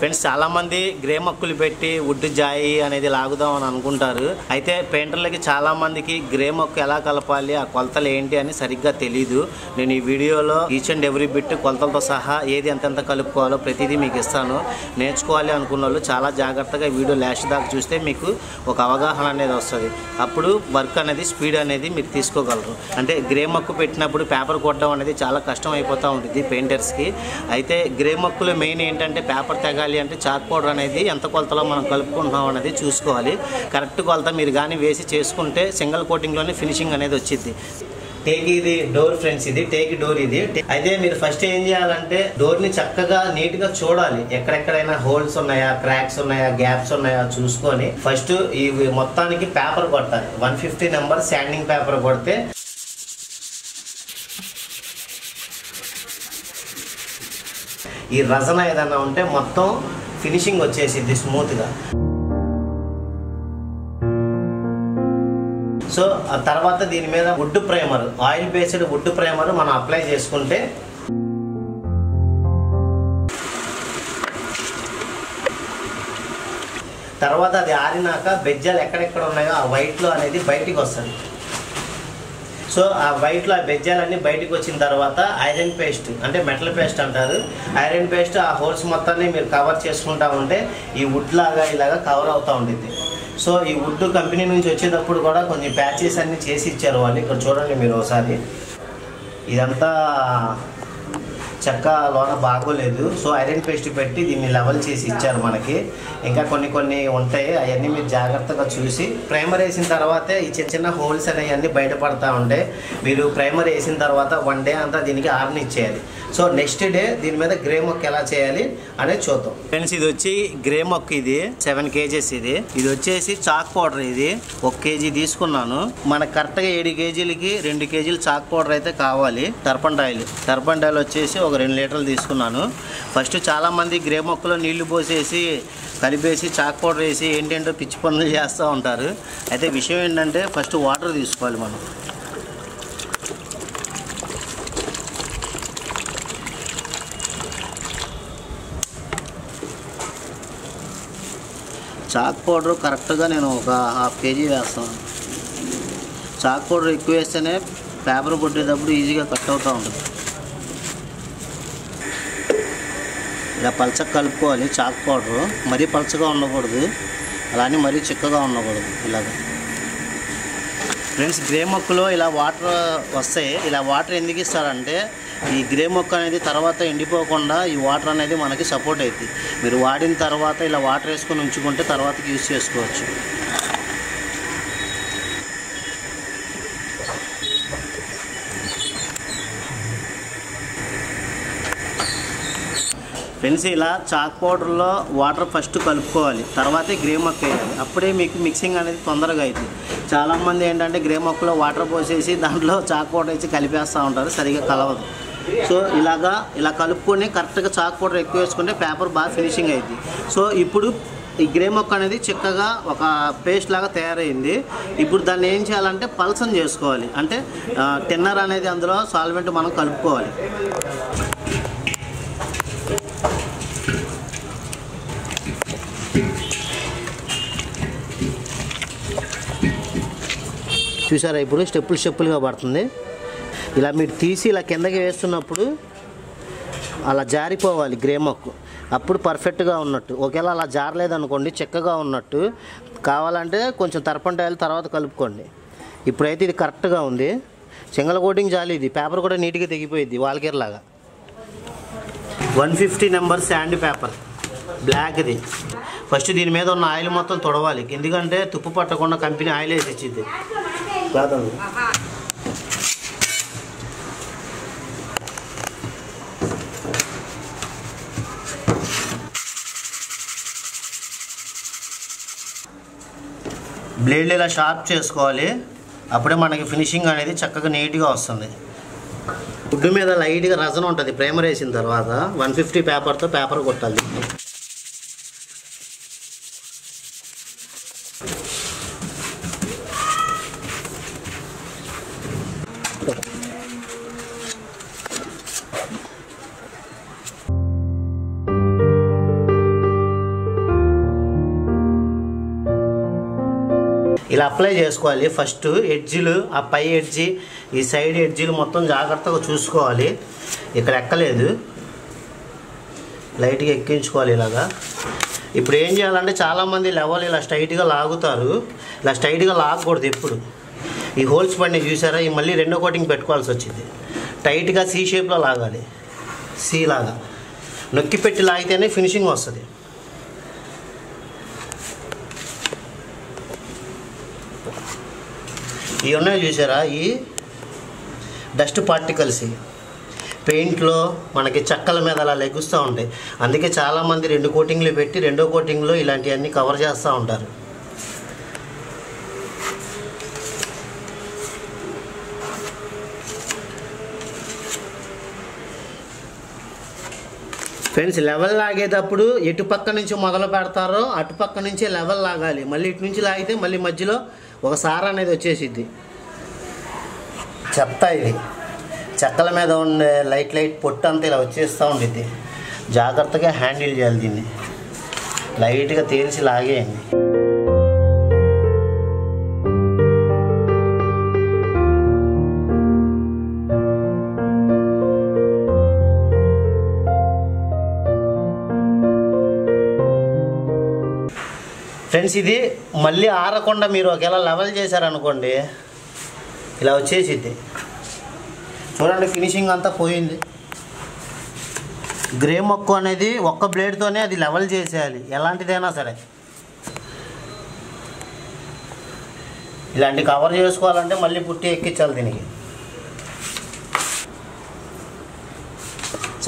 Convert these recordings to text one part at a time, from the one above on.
Friends చాలా మంది grey మక్కులు పెట్టి వుడ్ జాయి అనేది లాగుదాం అని అనుకుంటారు. అయితే పెయింటర్లకి చాలా మందికి గ్రే మక్కు ఎలా కలపాలి, ఆ కొలతలు ఏంటి అని సరిగ్గా తెలియదు. నేను ఈ వీడియోలో ఈచ్ అండ్ ఎవ్రీ బిట్ కొలతలతో సహా ఏది ఎంతెంత కలుపుకోవాలో ప్రతిదీ మీకు ఇస్తాను. నేర్చుకోవాలి అనుకున్న వాళ్ళు చాలా జాగ్రత్తగా వీడియో లాస్ట్ దాకా చూస్తే మీకు ఒక అవగాహన అనేది వస్తుంది. అప్పుడు వర్క్ అనేది స్పీడ్ అనేది మీరు తీసుకోగలరు. అంటే గ్రే మక్కు పెట్టినప్పుడు పేపర్ కొట్టడం అనేది చాలా కష్టం అయిపోతూ ఉంటుంది పెయింటర్స్కి. అయితే గ్రే మక్కులో మెయిన్ ఏంటంటే పేపర్ తెగాలి అంటే చాక్ పౌడర్ అనేది ఎంత కొలతలో మనం కలుపుకుంటున్నాం అనేది చూసుకోవాలి. కరెక్ట్ కొలత మీరు కానీ వేసి చేసుకుంటే సింగిల్ కోటింగ్లోనే ఫినిషింగ్ అనేది వచ్చింది. టేక్ ఇది డోర్ ఫ్రెండ్స్, ఇది టేక్ డోర్ ఇది. అయితే మీరు ఫస్ట్ ఏం చేయాలంటే డోర్ని చక్కగా నీట్గా చూడాలి. ఎక్కడెక్కడైనా హోల్స్ ఉన్నాయా, క్రాక్స్ ఉన్నాయా, గ్యాప్స్ ఉన్నాయా చూసుకొని ఫస్ట్ ఈ మొత్తానికి పేపర్ కొట్టాలి. 150 నెంబర్ శాండింగ్ పేపర్ కొడితే ఈ రజన ఏదైనా ఉంటే మొత్తం ఫినిషింగ్ వచ్చేసిద్ది స్మూత్గా. సో ఆ తర్వాత దీని మీద wood primer, oil based wood primer మనం అప్లై చేసుకుంటే తర్వాత అది ఆరినాక బెజ్జాలు ఎక్కడెక్కడ ఉన్నాయో ఆ వైట్లో అనేది బయటికి వస్తుంది. సో ఆ వైట్లో ఆ బెజ్జాలన్నీ బయటకు వచ్చిన తర్వాత ఐరన్ పేస్ట్ అంటే మెటల్ పేస్ట్ అంటారు. ఐరన్ పేస్ట్ ఆ హోల్స్ మొత్తాన్ని మీరు కవర్ చేసుకుంటా ఉంటే ఈ వుడ్ లాగా ఇలాగా కవర్ అవుతూ ఉంటుంది. సో ఈ వుడ్ కంపెనీ నుంచి వచ్చేటప్పుడు కూడా కొంచెం ప్యాచెస్ అన్నీ చేసి ఇచ్చారు వాళ్ళు. ఇక్కడ చూడండి మీరు ఒకసారి, ఇదంతా చెక్క లోన బాగోలేదు. సో ఐరన్ పేస్ట్ పెట్టి దీన్ని లెవెల్ చేసి ఇచ్చారు మనకి. ఇంకా కొన్ని ఉంటాయి, అవన్నీ మీరు జాగ్రత్తగా చూసి ప్రైమర్ వేసిన తర్వాతే ఈ చిన్న హోల్స్ అనేవన్నీ బయటపడతా ఉంటాయి. మీరు ప్రైమర్ వేసిన తర్వాత 1 డే అంతా దీనికి ఆరనిచ్చేయాలి. సో నెక్స్ట్ డే దీని మీద గ్రే మొక్క ఎలా చేయాలి అనేది చూద్దాం ఫ్రెండ్స్. ఇది వచ్చి గ్రే మొక్క, ఇది 7 kgs. ఇది వచ్చేసి చాక్ పౌడర్, ఇది 1 kg తీసుకున్నాను. మనకు కరెక్ట్గా 7 kgలకి 2 kgలు చాక్ పౌడర్ అయితే కావాలి. టర్పంటాయిల్ వచ్చేసి ఒక 2 లీటర్లు తీసుకున్నాను. ఫస్ట్ చాలామంది గ్రే మొక్కలో నీళ్లు పోసేసి కలిపేసి చాక్ పౌడర్ వేసి ఏంటంటో పిచ్చి పనులు చేస్తూ ఉంటారు. అయితే విషయం ఏంటంటే ఫస్ట్ వాటర్ తీసుకోవాలి మనం. చాక్ పౌడర్ కరెక్ట్గా నేను ఒక 1/2 kg వేస్తాను. చాక్ పౌడర్ ఎక్కువ వేస్తేనే పేపర్ కొట్టేటప్పుడు ఈజీగా కట్ అవుతూ ఉంటుంది. ఇలా పలచగా కలుపుకోవాలి. చాక్ పౌడరు మరీ పలచగా ఉండకూడదు, అలానే మరీ చిక్కగా ఉండకూడదు. ఇలాగ ఫ్రెండ్స్ గ్రే మొక్కలో ఇలా వాటర్ వస్తాయి. ఇలా వాటర్ ఎందుకు ఇస్తారంటే ఈ గ్రే మొక్క అనేది తర్వాత ఎండిపోకుండా ఈ వాటర్ అనేది మనకి సపోర్ట్ అవుతుంది. మీరు వాడిన తర్వాత ఇలా వాటర్ వేసుకొని ఉంచుకుంటే తర్వాతకి యూజ్ చేసుకోవచ్చు. ఫ్రెండ్స్ ఇలా చాక్ పౌడర్లో వాటర్ ఫస్ట్ కలుపుకోవాలి, తర్వాతే గ్రే మొక్క వేయాలి. అప్పుడే మీకు మిక్సింగ్ అనేది తొందరగా అవుతుంది. చాలామంది ఏంటంటే గ్రే మొక్కలో వాటర్ పోసేసి దాంట్లో చాక్ పౌడర్ వేసి కలిపేస్తూ ఉంటారు, సరిగా కలవదు. సో ఇలా కలుపుకొని కరెక్ట్గా చాక్ పౌడర్ ఎక్కువ వేసుకుంటే పేపర్ బాగా ఫినిషింగ్ అవుతుంది. సో ఇప్పుడు ఈ గ్రే మొక్క అనేది చిక్కగా ఒక పేస్ట్ లాగా తయారైంది. ఇప్పుడు దాన్ని ఏం చేయాలంటే పల్సన్ చేసుకోవాలి. అంటే టిన్నర్ అనేది అందులో సాల్వెంట్ మనం కలుపుకోవాలి. చూసారా ఇప్పుడు స్టెప్పులుగా పడుతుంది. ఇలా మీరు తీసి ఇలా కిందకి వేస్తున్నప్పుడు అలా జారిపోవాలి గ్రే మొక్క, అప్పుడు పర్ఫెక్ట్గా ఉన్నట్టు. ఒకవేళ అలా జారలేదనుకోండి చిక్కగా ఉన్నట్టు. కావాలంటే కొంచెం టర్పంటాయిల్ తర్వాత కలుపుకోండి. ఇప్పుడైతే ఇది కరెక్ట్గా ఉంది. సింగిల్ కోటింగ్ చాలు. ఇది పేపర్ కూడా నీట్గా తెగిపోయింది వాల్కేర్ లాగా. 150 నెంబర్ శాండ్ పేపర్ బ్లాక్ది. ఫస్ట్ దీని మీద ఉన్న ఆయిల్ మొత్తం తొడవాలి, ఎందుకంటే తుప్పు పట్టకుండా కంపెనీ ఆయిల్ వేసి ఇచ్చింది కాదండి. బ్లేడ్ ఇలా షార్ప్ చేసుకోవాలి, అప్పుడే మనకి ఫినిషింగ్ అనేది చక్కగా నీట్గా వస్తుంది. వుడ్ మీద లైట్గా రజన ఉంటుంది. ప్రైమర్ వేసిన తర్వాత 150 పేపర్తో పేపర్ కొట్టాలి. ఇలా అప్లై చేసుకోవాలి. ఫస్ట్ ఎడ్జీలు, ఆ పై ఎడ్జి, ఈ సైడ్ ఎడ్జీలు మొత్తం జాగ్రత్తగా చూసుకోవాలి. ఇక్కడ ఎక్కలేదు, లైట్గా ఎక్కించుకోవాలి ఇలాగా. ఇప్పుడు ఏం చేయాలంటే చాలామంది లెవెల్ ఇలా స్ట్రైట్గా లాగుతారు. ఇలా స్ట్రైట్గా లాగకూడదు ఎప్పుడు. ఈ హోల్స్ పడిని చూసారా, ఈ మళ్ళీ రెండో కోటింగ్ పెట్టుకోవాల్సి వచ్చింది. టైట్గా సి షేప్లో లాగాలి, సి లాగా నొక్కి పెట్టి లాగితేనే ఫినిషింగ్ వస్తుంది. ఇవి ఉన్నాయి చూసారా, ఈ డస్ట్ పార్టికల్స్ పెయింట్లో మనకి చెక్కల మీద అలా లెగుస్తూ ఉంటాయి. అందుకే చాలామంది 2 కోటింగ్లు పెట్టి రెండో కోటింగ్లో ఇలాంటివన్నీ కవర్ చేస్తూ ఉంటారు. ఫ్రెండ్స్, లెవెల్ లాగేటప్పుడు ఎటు పక్క నుంచి మొదలు పెడతారో అటు పక్క నుంచే లెవెల్ లాగాలి. మళ్ళీ ఇటు నుంచి లాగితే మళ్ళీ మధ్యలో ఒక సార అనేది వచ్చేసిద్ది. చెప్తా, ఇది చెక్కల మీద ఉండే లైట్ పొట్టు అంతా ఇలా వచ్చేస్తూ ఉండిద్ది. జాగ్రత్తగా హ్యాండిల్ చేయాలి దీన్ని. లైట్గా తేల్చి లాగేయండి. ఫ్రెండ్స్, ఇది మళ్ళీ ఆరకుండా మీరు ఒకవేళ లెవెల్ చేశారనుకోండి, ఇలా వచ్చేసిద్ది. చూడండి, ఫినిషింగ్ అంతా పోయింది. గ్రే మొక్క అనేది ఒక్క బ్లేడ్తోనే అది లెవెల్ చేసేయాలి, ఎలాంటిదైనా సరే. ఇలాంటి కవర్ చేసుకోవాలంటే మళ్ళీ పుట్టి ఎక్కించాలి దీనికి.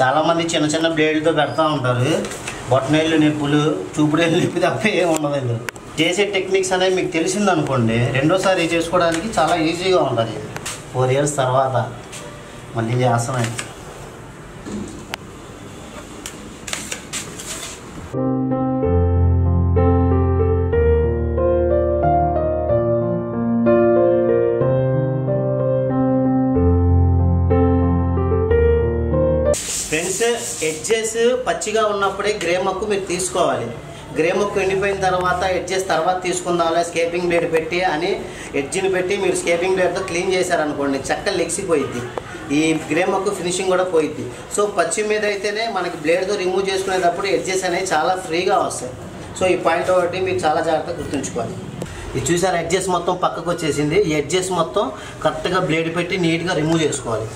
చాలామంది చిన్న చిన్న బ్లేడ్తో పెడతా ఉంటారు. బొట్టనేళ్ళు నొప్పులు, చూపుడేళ్ళు నొప్పి తప్ప ఏమి ఉండదు. చేసే టెక్నిక్స్ అనేవి మీకు తెలిసిందనుకోండి, రెండోసారి చేసుకోవడానికి చాలా ఈజీగా ఉంటుంది. 4 ఇయర్స్ తర్వాత మళ్ళీ చేస్తున్నాయి. ఫ్రెండ్స్, ఎడ్జెస్ పచ్చిగా ఉన్నప్పుడే గ్రే మొక్కు మీరు తీసుకోవాలి. గ్రే మొక్కు ఎండిపోయిన తర్వాత ఎడ్జెస్ తర్వాత తీసుకుందాంలే స్కేపింగ్ బ్లేడ్ పెట్టి అని ఎడ్జిని పెట్టి మీరు స్కేపింగ్ బ్లేడ్తో క్లీన్ చేశారనుకోండి, చెక్క లెగిసిపోయిద్ది. ఈ గ్రే మొక్కు ఫినిషింగ్ కూడా పోయిద్ది. సో పచ్చి మీద అయితేనే మనకి బ్లేడ్తో రిమూవ్ చేసుకునేటప్పుడు ఎడ్జెస్ అనేవి చాలా ఫ్రీగా వస్తాయి. సో ఈ పాయింట్ ఒకటి మీరు చాలా జాగ్రత్తగా గుర్తుంచుకోవాలి. ఇది చూసారు, ఎడ్జెస్ మొత్తం పక్కకు వచ్చేసింది. ఈ ఎడ్జెస్ మొత్తం కరెక్ట్గా బ్లేడ్ పెట్టి నీట్గా రిమూవ్ చేసుకోవాలి.